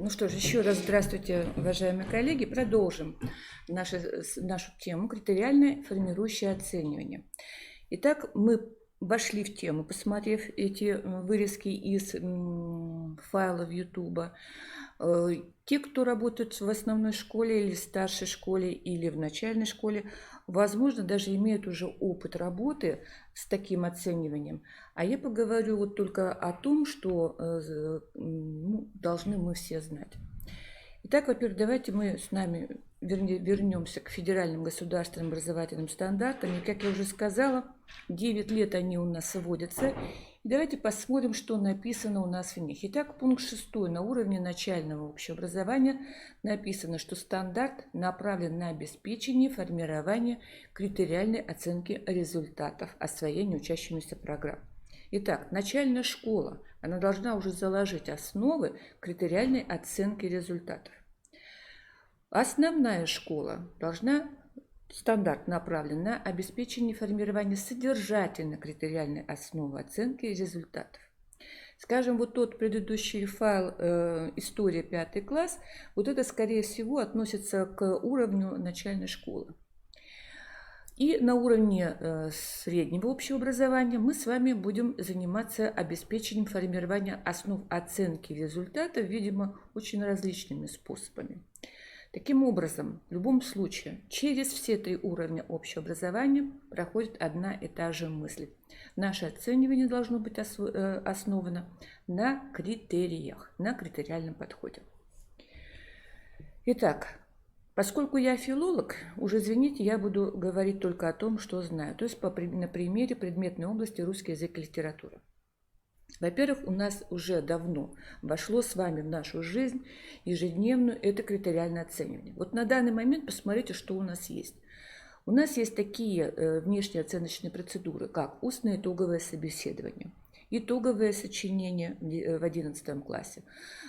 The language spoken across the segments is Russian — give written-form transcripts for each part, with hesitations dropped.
Ну что ж, еще раз здравствуйте, уважаемые коллеги. Продолжим нашу тему «Критериальное формирующее оценивание». Итак, мы вошли в тему, посмотрев эти вырезки из файлов YouTube. Те, кто работают в основной школе или старшей школе или в начальной школе, возможно, даже имеют уже опыт работы с таким оцениванием. А я поговорю вот только о том, что должны мы все знать. Итак, во-первых, давайте мы с нами вернемся к федеральным государственным образовательным стандартам. И, как я уже сказала, 9 лет они у нас вводятся. И давайте посмотрим, что написано у нас в них. Итак, пункт 6. На уровне начального общего образования написано, что стандарт направлен на обеспечение формирования критериальной оценки результатов освоения учащимися программ. Итак, начальная школа, она должна уже заложить основы критериальной оценки результатов. Основная школа должна, стандарт направлен на обеспечение формирования содержательно-критериальной основы оценки результатов. Скажем, вот тот предыдущий файл «История 5 класс», вот это, скорее всего, относится к уровню начальной школы. И на уровне среднего общего образования мы с вами будем заниматься обеспечением формирования основ оценки результатов, видимо, очень различными способами. Таким образом, в любом случае, через все 3 уровня общего образования проходит одна и та же мысль. Наше оценивание должно быть основано на критериях, на критериальном подходе. Итак, поскольку я филолог, уже извините, я буду говорить только о том, что знаю, то есть на примере предметной области русский язык и литература. Во-первых, у нас уже давно вошло с вами в нашу жизнь ежедневную это критериальное оценивание. Вот на данный момент посмотрите, что у нас есть. У нас есть такие внешние оценочные процедуры, как устное итоговое собеседование, итоговое сочинение в 11 классе,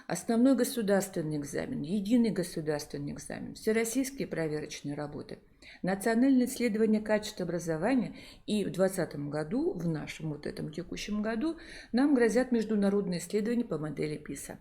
основной государственный экзамен, единый государственный экзамен, всероссийские проверочные работы, национальное исследование качества образования, и в 2020 году, в нашем вот этом текущем году, нам грозят международные исследования по модели ПИСА.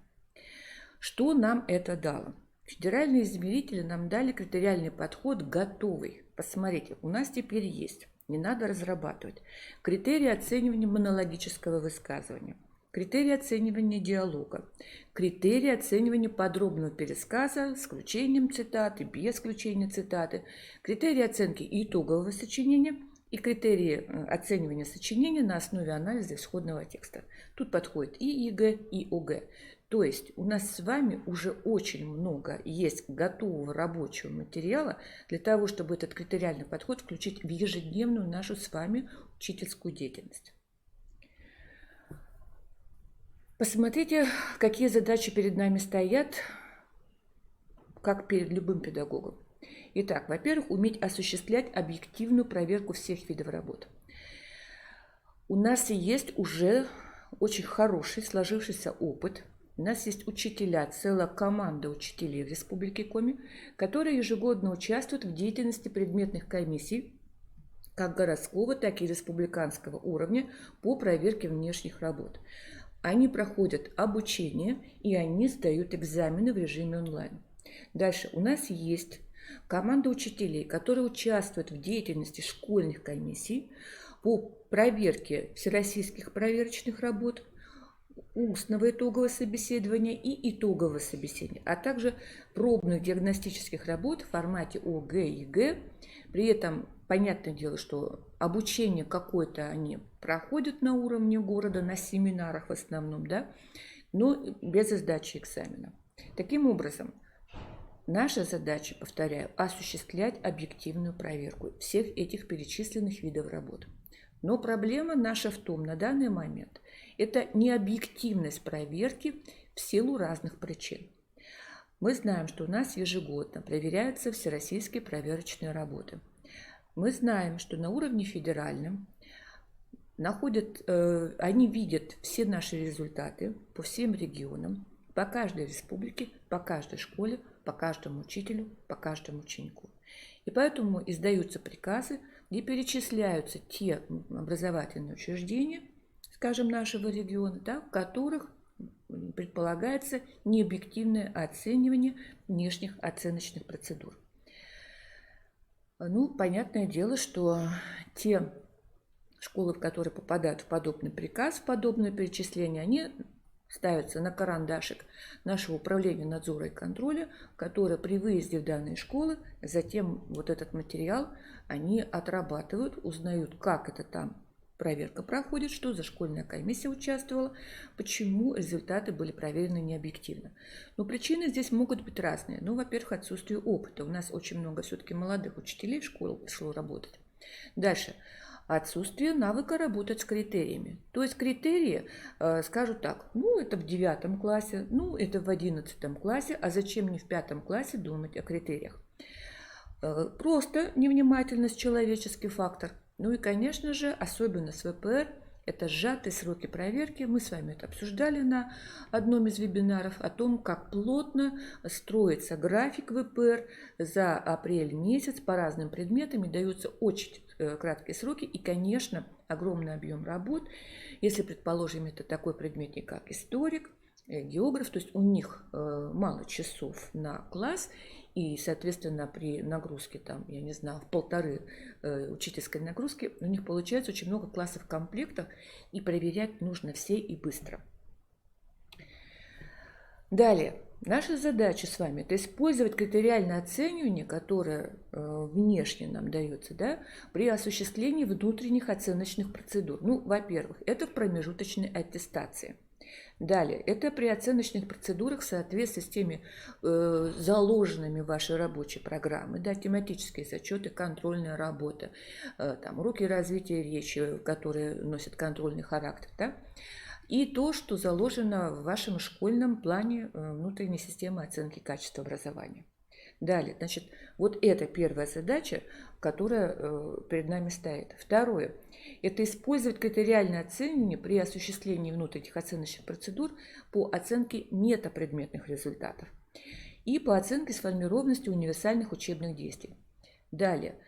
Что нам это дало? Федеральные измерители нам дали критериальный подход готовый. Посмотрите, у нас теперь есть. Не надо разрабатывать. Критерии оценивания монологического высказывания, критерии оценивания диалога, критерии оценивания подробного пересказа с включением цитаты, без включения цитаты, критерии оценки итогового сочинения и критерии оценивания сочинения на основе анализа исходного текста. Тут подходит и ЕГЭ, и ОГЭ. То есть у нас с вами уже очень много есть готового рабочего материала для того, чтобы этот критериальный подход включить в ежедневную нашу с вами учительскую деятельность. Посмотрите, какие задачи перед нами стоят, как перед любым педагогом. Итак, во-первых, уметь осуществлять объективную проверку всех видов работ. У нас есть уже очень хороший сложившийся опыт. У нас есть учителя, целая команда учителей в Республике Коми, которые ежегодно участвуют в деятельности предметных комиссий как городского, так и республиканского уровня по проверке внешних работ. Они проходят обучение и они сдают экзамены в режиме онлайн. Дальше у нас есть команда учителей, которые участвуют в деятельности школьных комиссий по проверке всероссийских проверочных работ, устного итогового собеседования и итогового собеседования, а также пробных диагностических работ в формате ОГЭ и ЕГЭ. При этом, понятное дело, что обучение какое-то они проходят на уровне города, на семинарах в основном, да, но без сдачи экзамена. Таким образом, наша задача, повторяю, осуществлять объективную проверку всех этих перечисленных видов работ. Но проблема наша в том, на данный момент, это необъективность проверки в силу разных причин. Мы знаем, что у нас ежегодно проверяются всероссийские проверочные работы. Мы знаем, что на уровне федеральном они видят все наши результаты по всем регионам, по каждой республике, по каждой школе, по каждому учителю, по каждому ученику. И поэтому издаются приказы, где перечисляются те образовательные учреждения, скажем, нашего региона, да, в которых предполагается необъективное оценивание внешних оценочных процедур. Ну, понятное дело, что те школы, которые попадают в подобный приказ, в подобное перечисление, они ставятся на карандашик нашего управления надзора и контроля, которое при выезде в данные школы, затем вот этот материал они отрабатывают, узнают, как это там проверка проходит, что за школьная комиссия участвовала, почему результаты были проверены необъективно. Но причины здесь могут быть разные. Ну, во-первых, отсутствие опыта. У нас очень много все-таки молодых учителей в школу пришло работать. Дальше. Отсутствие навыка работать с критериями. То есть критерии скажут так, ну это в 9 классе, ну это в 11 классе, а зачем мне в 5 классе думать о критериях? Просто невнимательность, человеческий фактор. Ну и, конечно же, особенно с ВПР, это сжатые сроки проверки. Мы с вами это обсуждали на одном из вебинаров о том, как плотно строится график ВПР за апрель месяц по разным предметам. И даются очень краткие сроки и, конечно, огромный объем работ. Если, предположим, это такой предметник, как историк, географ, то есть у них мало часов на класс, и, соответственно, при нагрузке, там, я не знаю, в 1,5 учительской нагрузки, у них получается очень много классов комплектов, и проверять нужно все и быстро. Далее, наша задача с вами – это использовать критериальное оценивание, которое внешне нам дается, да, при осуществлении внутренних оценочных процедур. Ну, во-первых, это в промежуточной аттестации. Далее, это при оценочных процедурах в соответствии с теми заложенными в вашей рабочей программы, да, тематические зачеты, контрольная работа, там, уроки развития речи, которые носят контрольный характер, да, и то, что заложено в вашем школьном плане внутренней системы оценки качества образования. Далее, значит, вот это первая задача, которая перед нами стоит. Второе – это использовать критериальное оценивание при осуществлении внутренних оценочных процедур по оценке метапредметных результатов и по оценке сформированности универсальных учебных действий. Далее,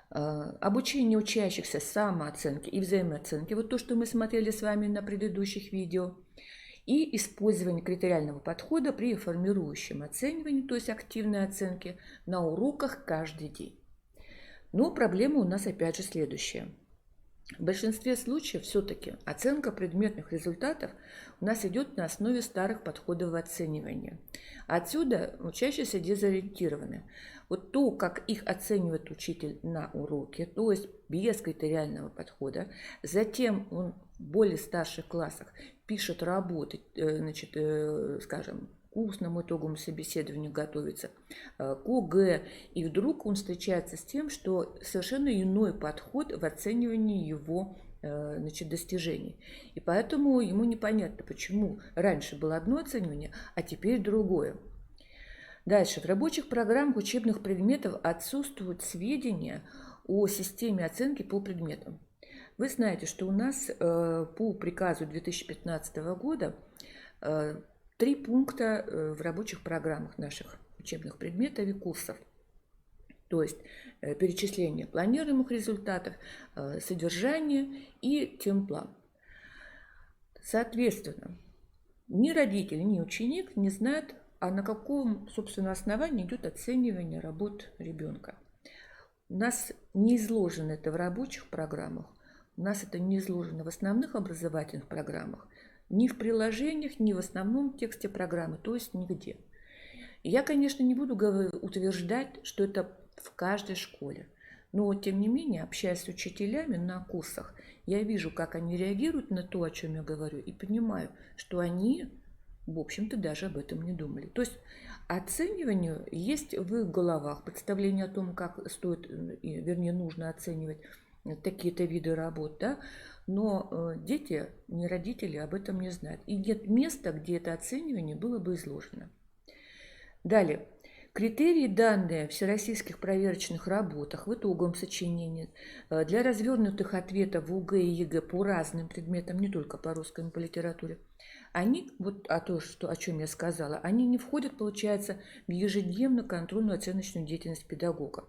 обучение учащихся самооценке и взаимооценке, вот то, что мы смотрели с вами на предыдущих видео, и использование критериального подхода при формирующем оценивании, то есть активной оценке, на уроках каждый день. Но проблема у нас опять же следующая. В большинстве случаев все-таки оценка предметных результатов у нас идет на основе старых подходов оценивания. Отсюда учащиеся дезориентированы. Вот то, как их оценивает учитель на уроке, то есть без критериального подхода, затем он в более старших классах пишет работы, значит, скажем, к устному итоговому собеседованию готовится, к ОГЭ, и вдруг он встречается с тем, что совершенно иной подход в оценивании его, значит, достижений. И поэтому ему непонятно, почему раньше было одно оценивание, а теперь другое. Дальше. В рабочих программах учебных предметов отсутствуют сведения о системе оценки по предметам. Вы знаете, что у нас по приказу 2015 года 3 пункта в рабочих программах наших учебных предметов и курсов. То есть перечисление планируемых результатов, содержание и темплан. Соответственно, ни родитель, ни ученик не знают, а на каком, собственно, основании идет оценивание работ ребенка. У нас не изложено это в рабочих программах, у нас это не изложено в основных образовательных программах, ни в приложениях, ни в основном тексте программы, то есть нигде. Я, конечно, не буду утверждать, что это в каждой школе, но, тем не менее, общаясь с учителями на курсах, я вижу, как они реагируют на то, о чем я говорю, и понимаю, что они, в общем-то, даже об этом не думали. То есть оцениванию есть в их головах представление о том, как стоит, вернее, нужно оценивать такие-то виды работ, да? Но дети, не родители, об этом не знают. И нет места, где это оценивание было бы изложено. Далее. Критерии, данные в всероссийских проверочных работах в итоговом сочинении для развернутых ответов в ОГЭ и ЕГЭ по разным предметам, не только по русскому и по литературе, они, вот о чем я сказала, они не входят, получается, в ежедневную контрольную оценочную деятельность педагога.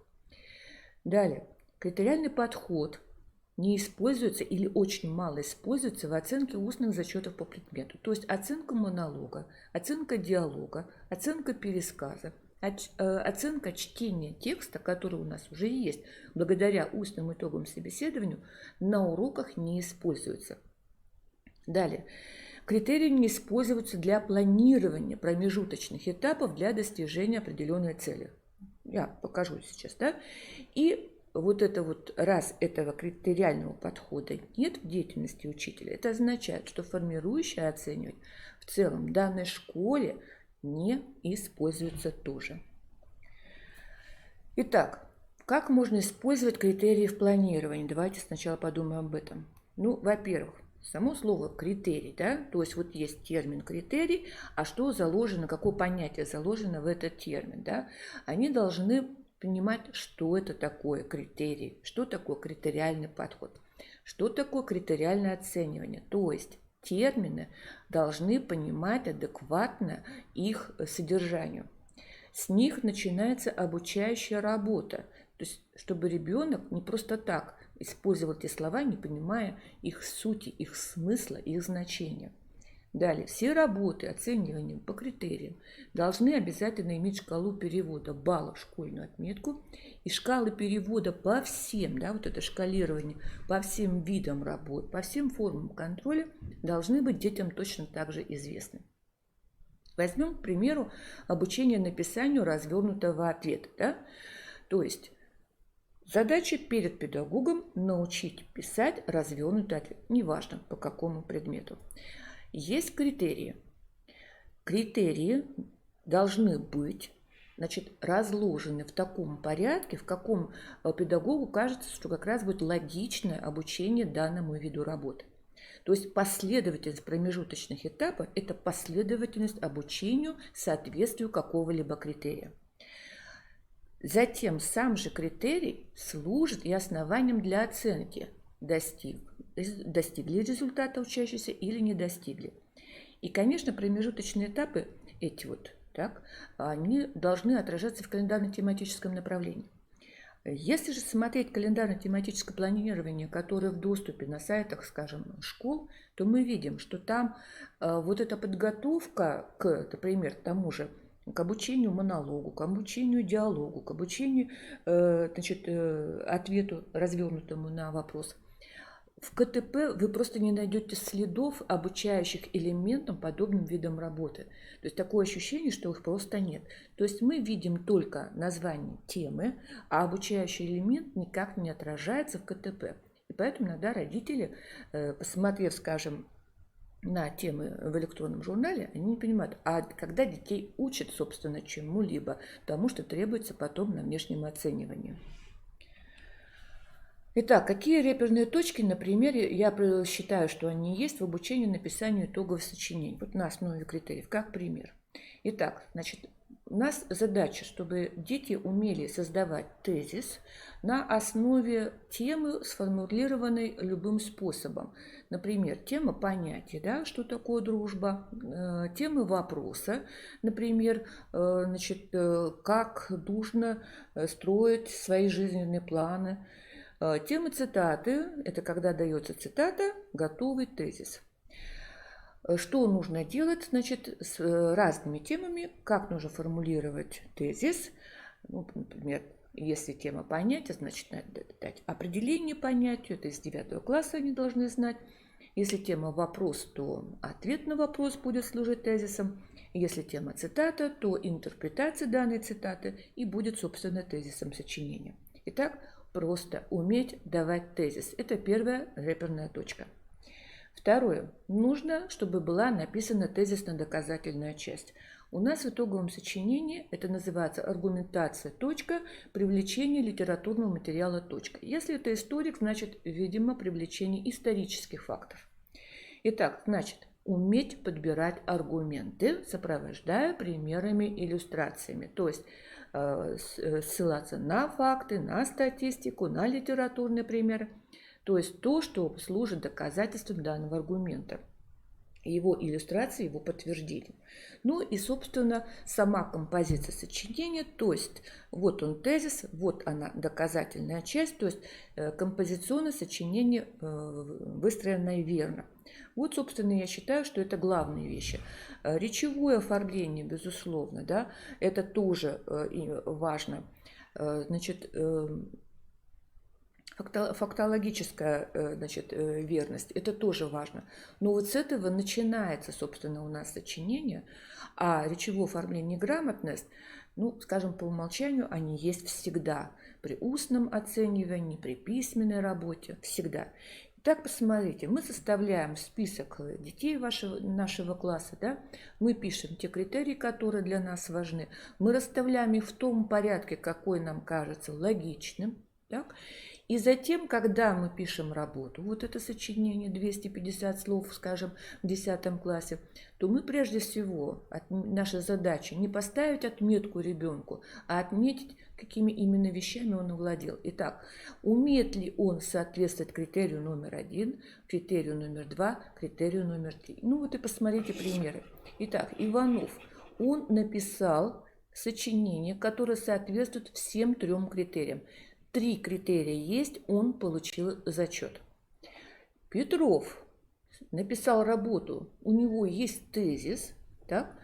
Далее. Критериальный подход не используется или очень мало используется в оценке устных зачетов по предмету. То есть оценка монолога, оценка диалога, оценка пересказа, оценка чтения текста, который у нас уже есть, благодаря устным итогам собеседования, на уроках не используется. Далее. Критерии не используются для планирования промежуточных этапов для достижения определенной цели. Я покажу сейчас, да? И раз этого критериального подхода нет в деятельности учителя, это означает, что формирующее оценивание в целом в данной школе не используется тоже. Итак, как можно использовать критерии в планировании? Давайте сначала подумаем об этом. Ну, во-первых, само слово критерий, да, то есть вот есть термин критерий, а что заложено, какое понятие заложено в этот термин, да, они должны понимать, что это такое критерий, что такое критериальный подход, что такое критериальное оценивание, то есть термины должны понимать адекватно их содержанию. С них начинается обучающая работа, то есть чтобы ребенок не просто так использовал эти слова, не понимая их сути, их смысла, их значения. Далее, все работы оценивания по критериям должны обязательно иметь шкалу перевода баллов, школьную отметку, и шкалы перевода по всем, да, вот это шкалирование, по всем видам работ, по всем формам контроля должны быть детям точно так же известны. Возьмем, к примеру, обучение написанию развернутого ответа. Да? То есть задача перед педагогом научить писать развернутый ответ, неважно по какому предмету. Есть критерии. Критерии должны быть, разложены в таком порядке, в каком педагогу кажется, что как раз будет логичное обучение данному виду работы. То есть последовательность промежуточных этапов – это последовательность обучению соответствию какого-либо критерия. Затем сам же критерий служит и основанием для оценки, достигли результата учащиеся или не достигли. И, конечно, промежуточные этапы они должны отражаться в календарно-тематическом направлении. Если же смотреть календарно-тематическое планирование, которое в доступе на сайтах, скажем, школ, то мы видим, что там вот эта подготовка к, например, тому же, к обучению монологу, к обучению диалогу, к обучению ответу, развернутому на вопрос. В КТП вы просто не найдете следов, обучающих элементам подобным видам работы. То есть такое ощущение, что их просто нет. То есть мы видим только название темы, а обучающий элемент никак не отражается в КТП. И поэтому иногда родители, посмотрев, скажем, на темы в электронном журнале, они не понимают, а когда детей учат, собственно, чему-либо, тому, что требуется потом на внешнем оценивании. Итак, какие реперные точки, например, я считаю, что они есть в обучении написанию итоговых сочинений, вот на основе критериев, как пример. Итак, у нас задача, чтобы дети умели создавать тезис на основе темы, сформулированной любым способом. Например, тема понятия, да, что такое дружба, темы вопроса, например, как нужно строить свои жизненные планы. Темы цитаты – это когда дается цитата, готовый тезис. Что нужно делать, с разными темами, как нужно формулировать тезис. Ну, например, если тема понятия, значит, надо дать определение понятию, это из 9 класса они должны знать. Если тема вопрос, то ответ на вопрос будет служить тезисом. Если тема цитата, то интерпретация данной цитаты и будет, собственно, тезисом сочинения. Итак, просто уметь давать тезис. Это первая реперная точка. Второе. Нужно, чтобы была написана тезисно-доказательная часть. У нас в итоговом сочинении это называется аргументация, точка, привлечение литературного материала, точка. Если это историк, значит, видимо, привлечение исторических фактов. Итак, уметь подбирать аргументы, сопровождая примерами, иллюстрациями. То есть ссылаться на факты, на статистику, на литературные примеры. То есть то, что служит доказательством данного аргумента, его иллюстрации, его подтверждением. Ну и, собственно, сама композиция сочинения, то есть вот он тезис, вот она доказательная часть, то есть композиционное сочинение выстроенное верно. Вот, собственно, я считаю, что это главные вещи. Речевое оформление, безусловно, да, это тоже важно. Значит, фактологическая, значит, верность, это тоже важно. Но вот с этого начинается, собственно, у нас сочинение, а речевое оформление и грамотность, ну, скажем, по умолчанию, они есть всегда. При устном оценивании, при письменной работе, всегда. Так, посмотрите, мы составляем список детей нашего класса, да? Мы пишем те критерии, которые для нас важны, мы расставляем их в том порядке, какой нам кажется логичным, так? И затем, когда мы пишем работу, вот это сочинение 250 слов, скажем, в 10 классе, то мы прежде всего, наша задача не поставить отметку ребенку, а отметить, какими именно вещами он овладел. Итак, умеет ли он соответствовать критерию номер 1, критерию номер 2, критерию номер 3. Ну вот и посмотрите примеры. Итак, Иванов, он написал сочинение, которое соответствует всем 3 критериям. 3 критерия есть, он получил зачет. Петров написал работу, у него есть тезис, так,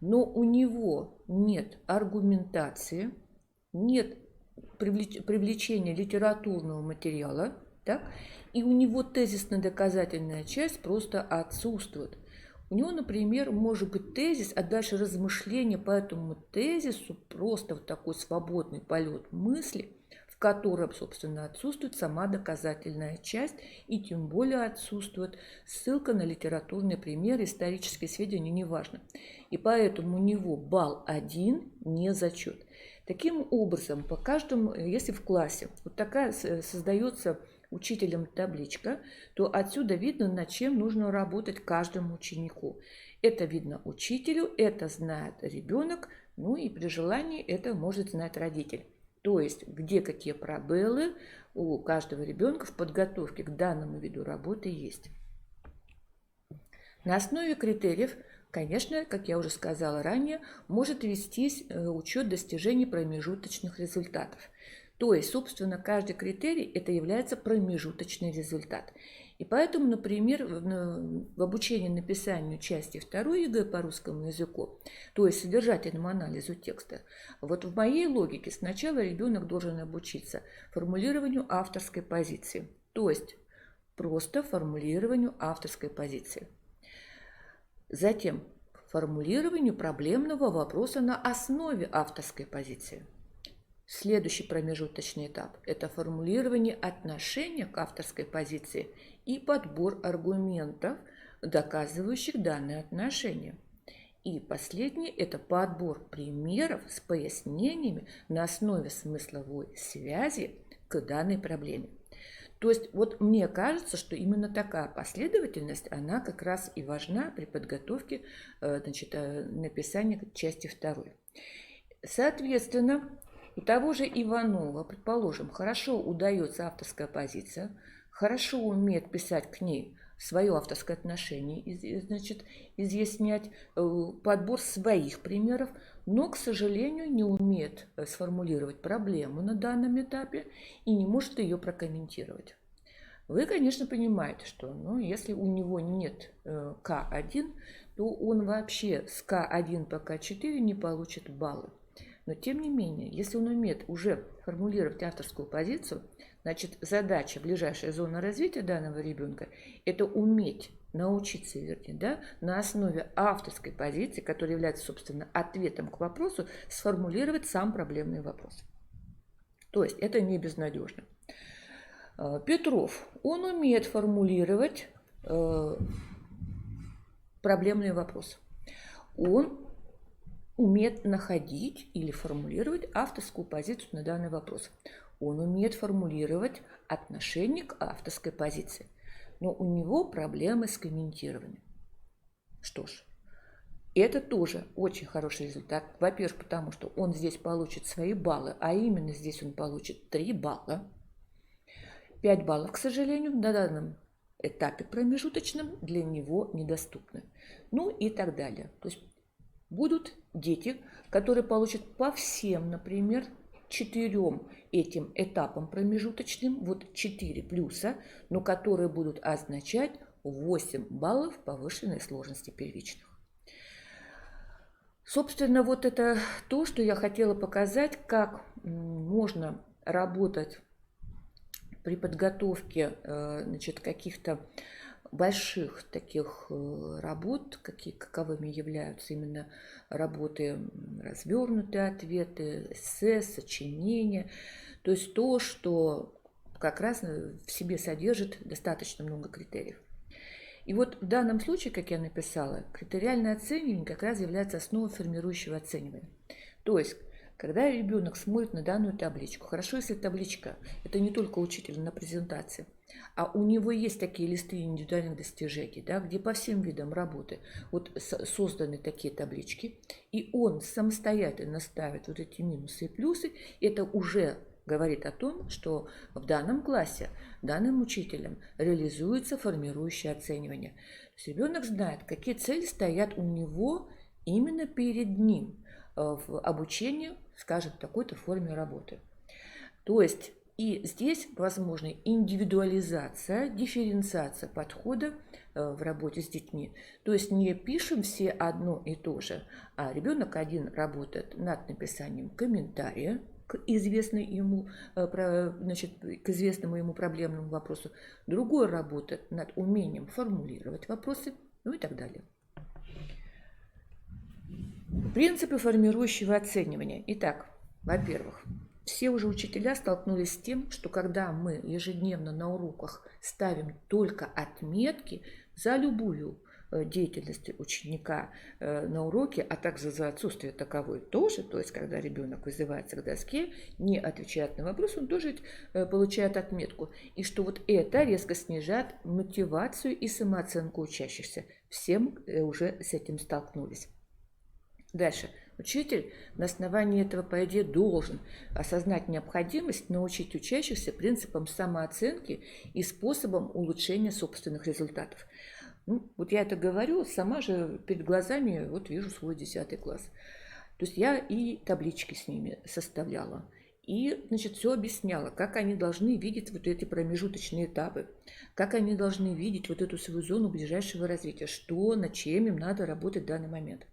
но у него нет аргументации, нет привлечения литературного материала, так, и у него тезисно-доказательная часть просто отсутствует. У него, например, может быть тезис, а дальше размышления по этому тезису, просто вот такой свободный полет мысли, в котором, собственно, отсутствует сама доказательная часть, и тем более отсутствует ссылка на литературные примеры, исторические сведения, неважно. И поэтому у него балл 1 не зачет. Таким образом, по каждому, если в классе вот такая создается учителем табличка, то отсюда видно, над чем нужно работать каждому ученику. Это видно учителю, это знает ребенок, ну и при желании это может знать родитель. То есть, где какие пробелы у каждого ребенка в подготовке к данному виду работы есть. На основе критериев, конечно, как я уже сказала ранее, может вестись учет достижений промежуточных результатов. То есть, собственно, каждый критерий – это является промежуточный результат. И поэтому, например, в обучении написанию части 2 ЕГЭ по русскому языку, то есть содержательному анализу текста, вот в моей логике сначала ребенок должен обучиться формулированию авторской позиции, то есть просто формулированию авторской позиции. Затем формулированию проблемного вопроса на основе авторской позиции. Следующий промежуточный этап – это формулирование отношения к авторской позиции и подбор аргументов, доказывающих данное отношение. И последний – это подбор примеров с пояснениями на основе смысловой связи к данной проблеме. То есть вот мне кажется, что именно такая последовательность, она как раз и важна при подготовке, значит, написания части 2. Соответственно, у того же Иванова, предположим, хорошо удается авторская позиция, хорошо умеет писать к ней свое авторское отношение, значит, изъяснять подбор своих примеров, но, к сожалению, не умеет сформулировать проблему на данном этапе и не может ее прокомментировать. Вы, конечно, понимаете, что если у него нет К1, то он вообще с К1 по К4 не получит баллы. Но тем не менее, если он умеет уже формулировать авторскую позицию, значит, задача, ближайшая зона развития данного ребенка – это уметь научиться, вернее, да, на основе авторской позиции, которая является, собственно, ответом к вопросу, сформулировать сам проблемный вопрос. То есть это не безнадежно. Петров, он умеет формулировать проблемный вопрос. Он умеет находить или формулировать авторскую позицию на данный вопрос. Он умеет формулировать отношение к авторской позиции. Но у него проблемы с комментированием. Что ж, это тоже очень хороший результат. Во-первых, потому что он здесь получит свои баллы, а именно здесь он получит 3 балла. 5 баллов, к сожалению, на данном этапе промежуточном для него недоступны. Ну и так далее. То есть Будут дети, которые получат по всем, например, 4 этим этапам промежуточным, вот 4 плюса, но которые будут означать 8 баллов повышенной сложности первичных. Собственно, вот это то, что я хотела показать, как можно работать при подготовке каких-то больших таких работ, каковыми являются именно работы, развернутые ответы, эссе, сочинения. То есть то, что как раз в себе содержит достаточно много критериев. И вот в данном случае, как я написала, критериальное оценивание как раз является основой формирующего оценивания. То есть, когда ребенок смотрит на данную табличку, хорошо, если табличка, это не только учитель на презентации, а у него есть такие листы индивидуальных достижений, да, где по всем видам работы вот созданы такие таблички, и он самостоятельно ставит вот эти минусы и плюсы, это уже говорит о том, что в данном классе данным учителем реализуется формирующее оценивание. То есть ребенок знает, какие цели стоят у него именно перед ним в обучении, скажем, в такой-то форме работы. То есть и здесь возможна индивидуализация, дифференциация подхода в работе с детьми. То есть не пишем все одно и то же, а ребенок один работает над написанием комментария к известному ему проблемному вопросу, другой работает над умением формулировать вопросы, ну и так далее. Принципы формирующего оценивания. Итак, во-первых, все уже учителя столкнулись с тем, что когда мы ежедневно на уроках ставим только отметки за любую деятельность ученика на уроке, а также за отсутствие таковой тоже, то есть когда ребенок вызывается к доске, не отвечает на вопрос, он тоже получает отметку. И что вот это резко снижает мотивацию и самооценку учащихся. Всем уже с этим столкнулись. Дальше. Учитель на основании этого, по идее, должен осознать необходимость научить учащихся принципам самооценки и способам улучшения собственных результатов. Ну, вот я это говорю, сама же перед глазами вот вижу свой 10 класс. То есть я и таблички с ними составляла. И, значит, все объясняла, как они должны видеть вот эти промежуточные этапы, как они должны видеть вот эту свою зону ближайшего развития, что, над чем им надо работать в данный момент.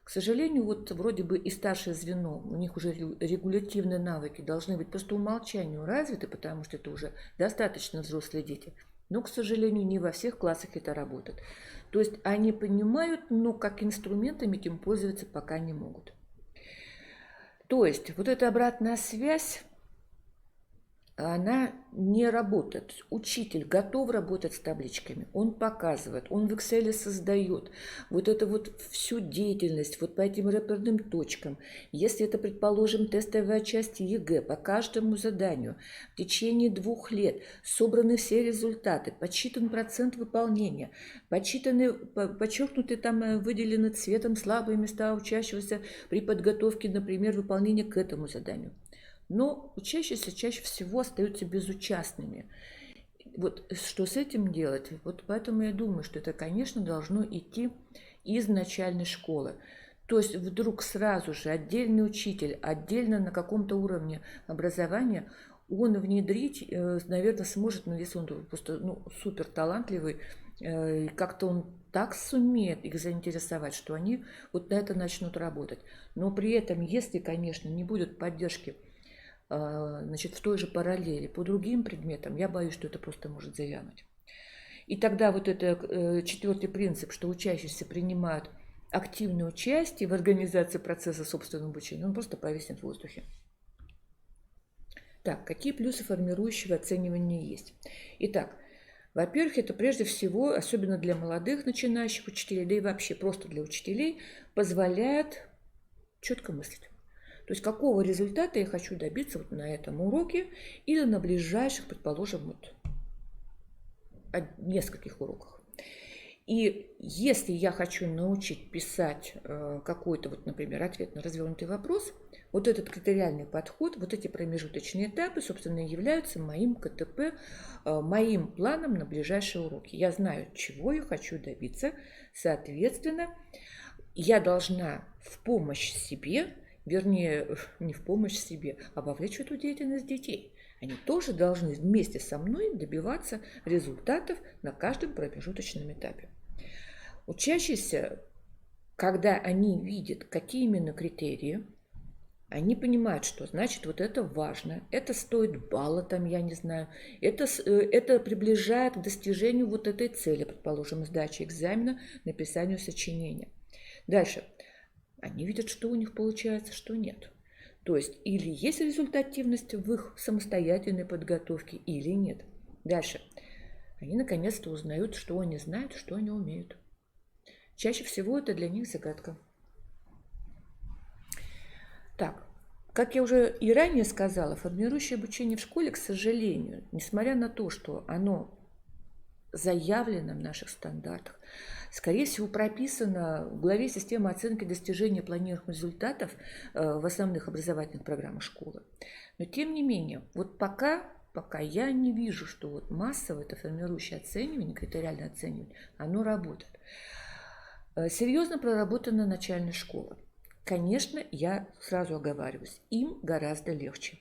К сожалению, вот вроде бы и старшее звено, у них уже регулятивные навыки должны быть просто по умолчанию развиты, потому что это уже достаточно взрослые дети. Но, к сожалению, не во всех классах это работает. То есть они понимают, но как инструментами этим пользоваться пока не могут. То есть вот эта обратная связь, она не работает. Учитель готов работать с табличками, он показывает, он в Excel создает вот эту вот всю деятельность вот по этим реперным точкам. Если это, предположим, тестовая часть ЕГЭ, по каждому заданию в течение 2 лет собраны все результаты, подсчитан процент выполнения, подчеркнуты там, выделены цветом слабые места учащегося при подготовке, например, выполнения к этому заданию. Но учащиеся чаще всего остаются безучастными. Вот что с этим делать? Вот поэтому я думаю, что это, конечно, должно идти из начальной школы. То есть вдруг сразу же отдельный учитель, отдельно на каком-то уровне образования, он внедрить, наверное, сможет, но если он просто супер талантливый, как-то он так сумеет их заинтересовать, что они вот на это начнут работать. Но при этом, если, конечно, не будет поддержки, значит, в той же параллели по другим предметам, я боюсь, что это просто может завянуть. И тогда вот это 4-й принцип, что учащиеся принимают активное участие в организации процесса собственного обучения, он просто повиснет в воздухе. Так, какие плюсы формирующего оценивания есть? Итак, во-первых, это прежде всего, особенно для молодых начинающих учителей, да и вообще просто для учителей, позволяет четко мыслить. То есть какого результата я хочу добиться вот на этом уроке или на ближайших, предположим, вот нескольких уроках. И если я хочу научить писать какой-то, вот, например, ответ на развернутый вопрос, вот этот критериальный подход, вот эти промежуточные этапы, собственно, являются моим КТП, моим планом на ближайшие уроки. Я знаю, чего я хочу добиться, соответственно, я должна в помощь себе, вернее, не в помощь себе, а вовлечь в эту деятельность детей. Они тоже должны вместе со мной добиваться результатов на каждом промежуточном этапе. Учащиеся, когда они видят, какие именно критерии, они понимают, что значит вот это важно, это стоит балла, там, я не знаю, это приближает к достижению вот этой цели, предположим, сдачи экзамена, написанию сочинения. Дальше. Они видят, что у них получается, что нет. То есть или есть результативность в их самостоятельной подготовке, или нет. Дальше. Они наконец-то узнают, что они знают, что они умеют. Чаще всего это для них загадка. Так, как я уже и ранее сказала, формирующее обучение в школе, к сожалению, несмотря на то, что оно заявлено в наших стандартах, скорее всего, прописано в главе системы оценки достижения планируемых результатов в основных образовательных программах школы. Но тем не менее, вот пока я не вижу, что вот массово это формирующее оценивание, критериальное оценивание, оно работает. Серьезно проработана начальная школа. Конечно, я сразу оговариваюсь, им гораздо легче.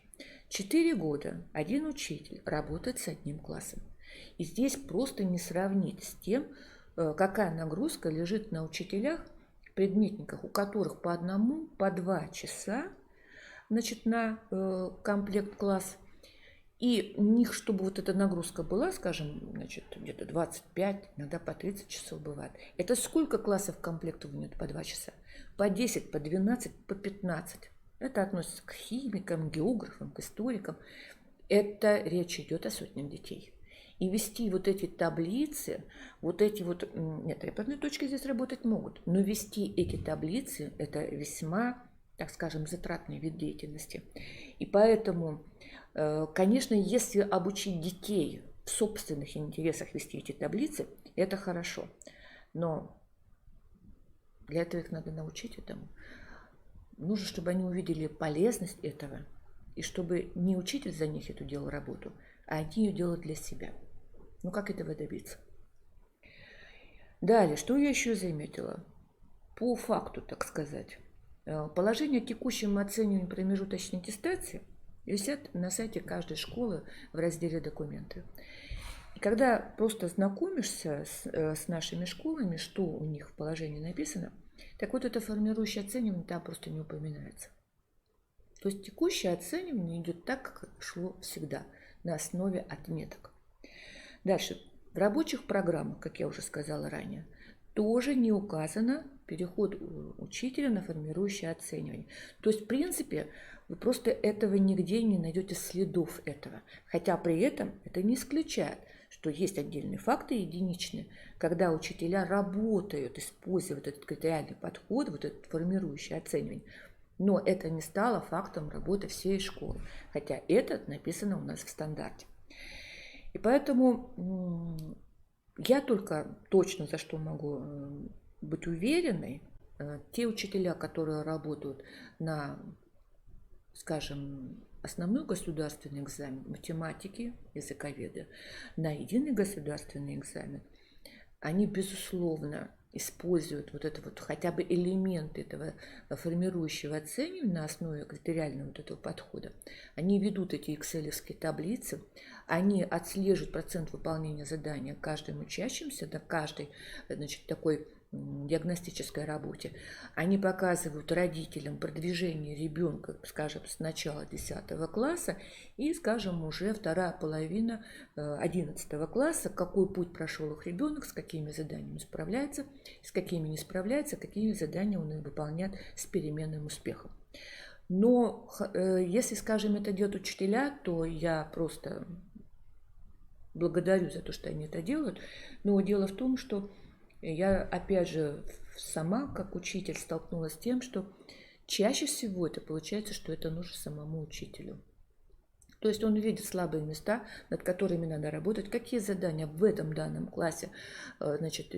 4 года один учитель работает с одним классом. И здесь просто не сравнить с тем, какая нагрузка лежит на учителях, предметниках, у которых по 1, по 2 часа, значит, на комплект класс. И у них, чтобы вот эта нагрузка была, скажем, значит, где-то 25, иногда по 30 часов бывает. Это сколько классов комплектов у них по 2 часа? По 10, по 12, по 15. Это относится к химикам, географам, к историкам. Это речь идет о сотнях детей. И вести вот эти таблицы, вот эти вот... Нет, реперные точки здесь работать могут. Но вести эти таблицы – это весьма, так скажем, затратный вид деятельности. И поэтому, конечно, если обучить детей в собственных интересах вести эти таблицы, это хорошо. Но для этого их надо научить этому. Нужно, чтобы они увидели полезность этого. И чтобы не учитель за них эту делал работу, а они ее делают для себя. Ну, как этого добиться? Далее, что я еще заметила? По факту, так сказать. Положение о текущем оценивании промежуточной аттестации висят на сайте каждой школы в разделе «Документы». И когда просто знакомишься с нашими школами, что у них в положении написано, так вот это формирующее оценивание там просто не упоминается. То есть текущее оценивание идет так, как шло всегда, на основе отметок. Дальше. В рабочих программах, как я уже сказала ранее, тоже не указано переход учителя на формирующее оценивание. То есть, в принципе, вы просто этого нигде не найдете следов этого. Хотя при этом это не исключает, что есть отдельные факты единичные, когда учителя работают, используют этот критериальный подход, вот это формирующее оценивание. Но это не стало фактом работы всей школы, хотя это написано у нас в стандарте. И поэтому я только точно за что могу быть уверенной, те учителя, которые работают на, скажем, основной государственный экзамен математики, языковеда, на единый государственный экзамен, они, безусловно, используют вот это вот хотя бы элементы этого формирующего оценивания на основе критериального вот этого подхода. Они ведут эти экселевские таблицы, они отслеживают процент выполнения задания каждым учащимся на каждой, значит, такой диагностической работе. Они показывают родителям продвижение ребенка, скажем, с начала 10 класса и, скажем, уже вторая половина 11 класса, какой путь прошел их ребенок, с какими заданиями справляется, с какими не справляется, какие задания он выполняет с переменным успехом. Но если, скажем, это делают учителя, то я просто благодарю за то, что они это делают. Но дело в том, что я, опять же, сама, как учитель, столкнулась с тем, что чаще всего это получается, что это нужно самому учителю. То есть он видит слабые места, над которыми надо работать, какие задания в этом данном классе, значит,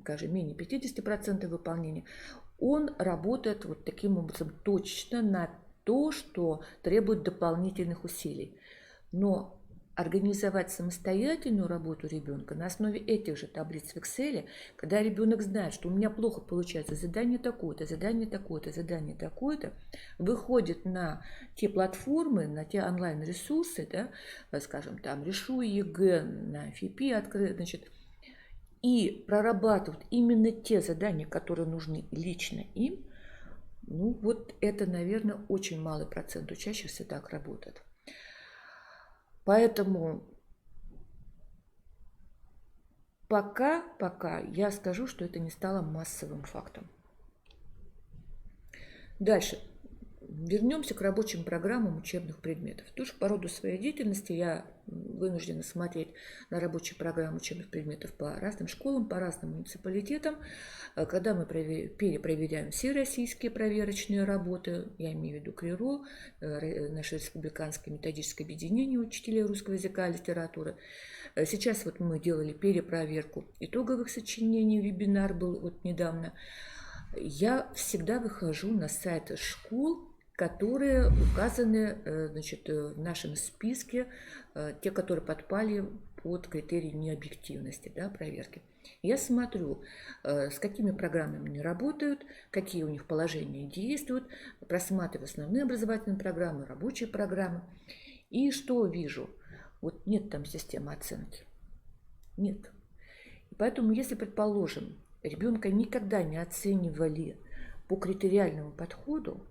скажем, менее 50% выполнения. Он работает вот таким образом точно на то, что требует дополнительных усилий. Но организовать самостоятельную работу ребенка на основе этих же таблиц в Excel, когда ребенок знает, что у меня плохо получается задание такое-то, задание такое-то, задание такое-то, выходит на те платформы, на те онлайн-ресурсы, да, скажем, там, Решу ЕГЭ, на ФИПИ открыт, значит, и прорабатывают именно те задания, которые нужны лично им, ну вот это, наверное, очень малый процент учащихся так работает. Поэтому пока я скажу, что это не стало массовым фактом. Дальше. Вернемся к рабочим программам учебных предметов. Тоже по роду своей деятельности я вынуждена смотреть на рабочие программы учебных предметов по разным школам, по разным муниципалитетам. Когда мы перепроверяем все российские проверочные работы, я имею в виду КРИРО, наше республиканское методическое объединение учителей русского языка и литературы. Сейчас вот мы делали перепроверку итоговых сочинений, вебинар был вот недавно. Я всегда выхожу на сайты школ, которые указаны, значит, в нашем списке, те, которые подпали под критерии необъективности, да, проверки. Я смотрю, с какими программами они работают, какие у них положения действуют, просматриваю основные образовательные программы, рабочие программы. И что вижу? Вот нет там системы оценки. Нет. И поэтому, если, предположим, ребенка никогда не оценивали по критериальному подходу,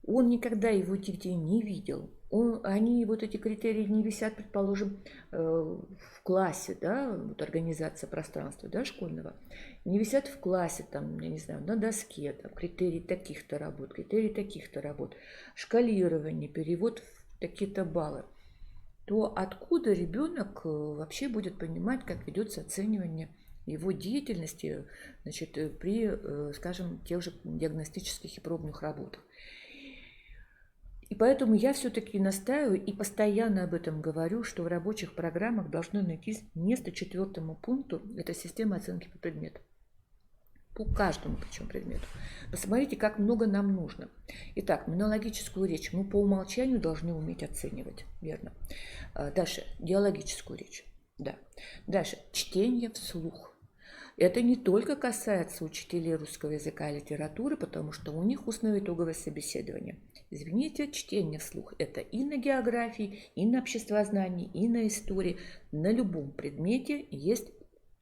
он никогда его нигде не видел, они, вот эти критерии не висят, предположим, в классе, да, вот организация пространства, да, школьного, не висят в классе, там, я не знаю, на доске, там, критерии таких-то работ, шкалирование, перевод в такие-то баллы, то откуда ребенок вообще будет понимать, как ведется оценивание его деятельности, значит, при, скажем, тех же диагностических и пробных работах. И поэтому я все-таки настаиваю и постоянно об этом говорю, что в рабочих программах должно найти место 4-му пункту, это система оценки по предмету. По каждому причем предмету. Посмотрите, как много нам нужно. Итак, монологическую речь мы по умолчанию должны уметь оценивать, верно. Дальше, диалогическую речь, да. Дальше, чтение вслух. Это не только касается учителей русского языка и литературы, потому что у них устное итоговое собеседование. Извините, чтение вслух – это и на географии, и на обществознании, и на истории. На любом предмете есть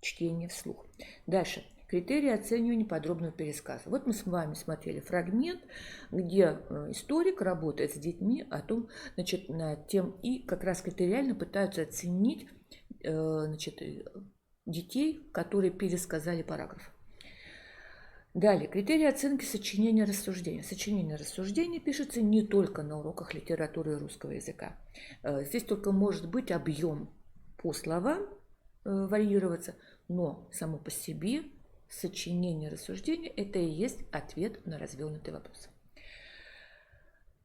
чтение вслух. Дальше. Критерии оценивания подробного пересказа. Вот мы с вами смотрели фрагмент, где историк работает с детьми о том, значит, над тем, и как раз критериально пытаются оценить, значит, детей, которые пересказали параграф. Далее, критерии оценки сочинения рассуждения. Сочинение рассуждения пишется не только на уроках литературы и русского языка. Здесь только может быть объем по словам варьироваться, но само по себе сочинение рассуждения – это и есть ответ на развернутый вопрос.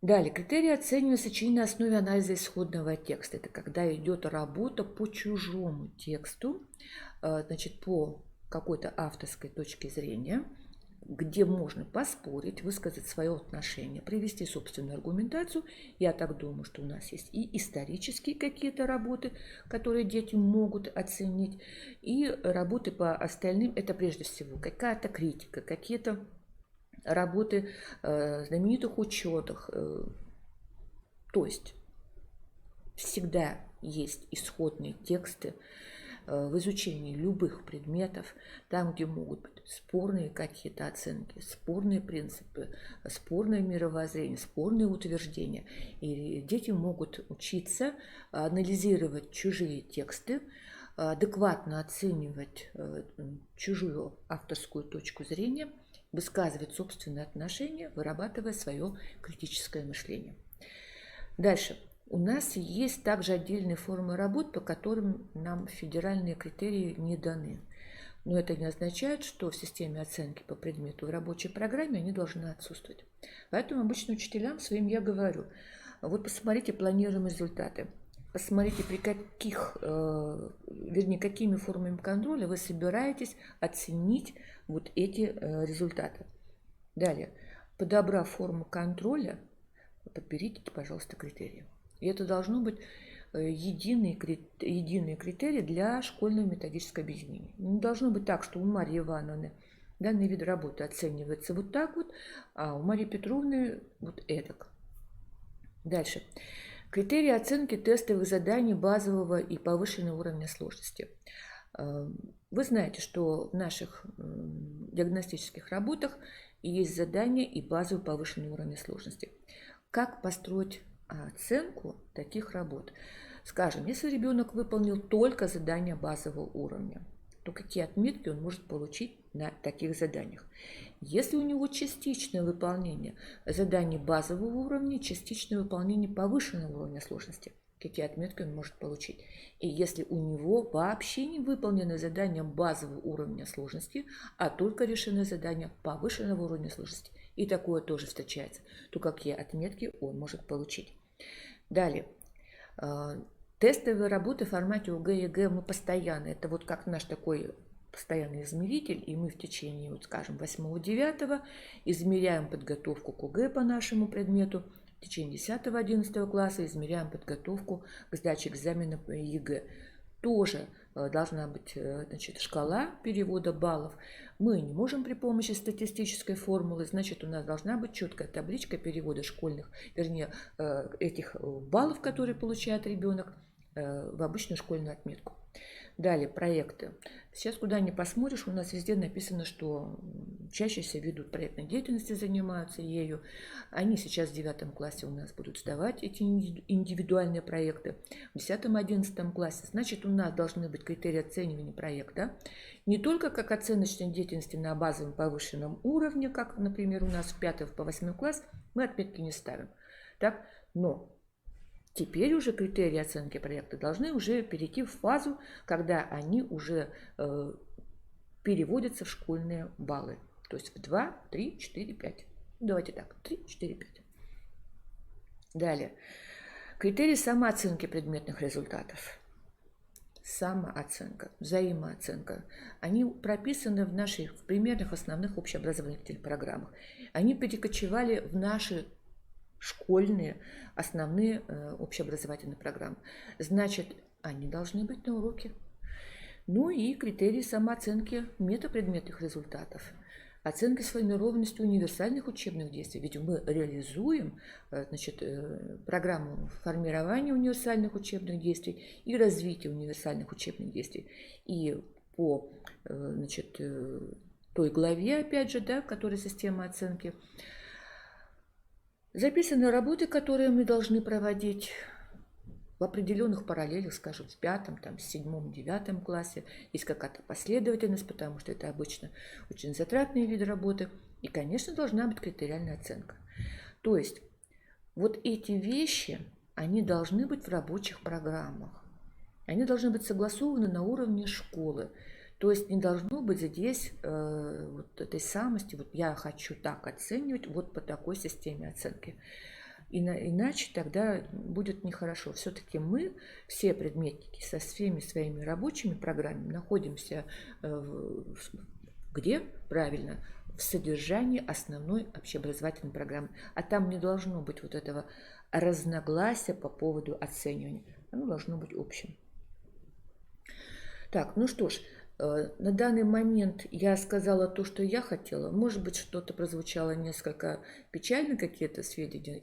Далее, критерии оценивания сочинения на основе анализа исходного текста. Это когда идет работа по чужому тексту, значит, по какой-то авторской точке зрения, где можно поспорить, высказать свое отношение, привести собственную аргументацию. Я так думаю, что у нас есть и исторические какие-то работы, которые дети могут оценить, и работы по остальным. Это прежде всего какая-то критика, какие-то работы знаменитых ученых. То есть всегда есть исходные тексты в изучении любых предметов, там, где могут быть спорные какие-то оценки, спорные принципы, спорное мировоззрение, спорные утверждения. И дети могут учиться анализировать чужие тексты, адекватно оценивать чужую авторскую точку зрения, высказывать собственные отношения, вырабатывая свое критическое мышление. Дальше. У нас есть также отдельные формы работ, по которым нам федеральные критерии не даны. Но это не означает, что в системе оценки по предмету в рабочей программе они должны отсутствовать. Поэтому обычно учителям своим я говорю, вот посмотрите планируемые результаты. Посмотрите, при каких, вернее, какими формами контроля вы собираетесь оценить вот эти результаты. Далее, подобрав форму контроля, подберите, пожалуйста, критерии. И это должно быть единые критерии для школьного методического объединения. Не должно быть так, что у Марьи Ивановны данный вид работы оценивается вот так вот, а у Марии Петровны вот эдак. Дальше. Критерии оценки тестовых заданий базового и повышенного уровня сложности. Вы знаете, что в наших диагностических работах есть задания и базовый повышенный уровень сложности. Как построить оценку таких работ? Скажем, если ребенок выполнил только задания базового уровня, то какие отметки он может получить на таких заданиях? Если у него частичное выполнение заданий базового уровня, частичное выполнение повышенного уровня сложности, какие отметки он может получить? И если у него вообще не выполнены задания базового уровня сложности, а только решены задания повышенного уровня сложности, и такое тоже встречается, то какие отметки он может получить? Далее. Тестовые работы в формате ОГЭ и ЕГЭ мы постоянно, это вот как наш такой постоянный измеритель, и мы в течение, вот скажем, 8-9 измеряем подготовку к ОГЭ по нашему предмету, в течение 10-11 класса измеряем подготовку к сдаче экзамена по ЕГЭ. Тоже должна быть, значит, шкала перевода баллов. Мы не можем при помощи статистической формулы, значит, у нас должна быть четкая табличка перевода школьных, вернее, этих баллов, которые получает ребенок, в обычную школьную отметку. Далее, проекты. Сейчас куда ни посмотришь, у нас везде написано, что чаще всего ведут проектной деятельностью, занимаются ею. Они сейчас в 9 классе у нас будут сдавать эти индивидуальные проекты. В 10-11 классе, значит, у нас должны быть критерии оценивания проекта. Не только как оценочной деятельности на базовом повышенном уровне, как, например, у нас в 5 по 8 класс, мы отметки не ставим. Так, но теперь уже критерии оценки проекта должны уже перейти в фазу, когда они уже переводятся в школьные баллы. То есть в 2, 3, 4, 5. Давайте так, 3, 4, 5. Далее. Критерии самооценки предметных результатов. Самооценка, взаимооценка. Они прописаны в наших примерных основных общеобразовательных программах. Они перекочевали в наши школьные основные общеобразовательные программы. Значит, они должны быть на уроке. Ну и критерии самооценки метапредметных результатов. Оценка сформированности универсальных учебных действий. Ведь мы реализуем, значит, программу формирования универсальных учебных действий и развития универсальных учебных действий. И по, значит, той главе, опять же, да, которая система оценки, записаны работы, которые мы должны проводить в определенных параллелях, скажем, в 5, там, 7-9 классе. Есть какая-то последовательность, потому что это обычно очень затратные виды работы. И, конечно, должна быть критериальная оценка. То есть вот эти вещи, они должны быть в рабочих программах. Они должны быть согласованы на уровне школы. То есть не должно быть здесь вот этой самости, вот я хочу так оценивать, вот по такой системе оценки. Иначе тогда будет нехорошо. Все-таки мы, все предметники со всеми своими рабочими программами, находимся где? Правильно, в содержании основной общеобразовательной программы. А там не должно быть вот этого разногласия по поводу оценивания. Оно должно быть общим. Так, ну что ж, на данный момент я сказала то, что я хотела. Может быть, что-то прозвучало несколько печально, какие-то сведения.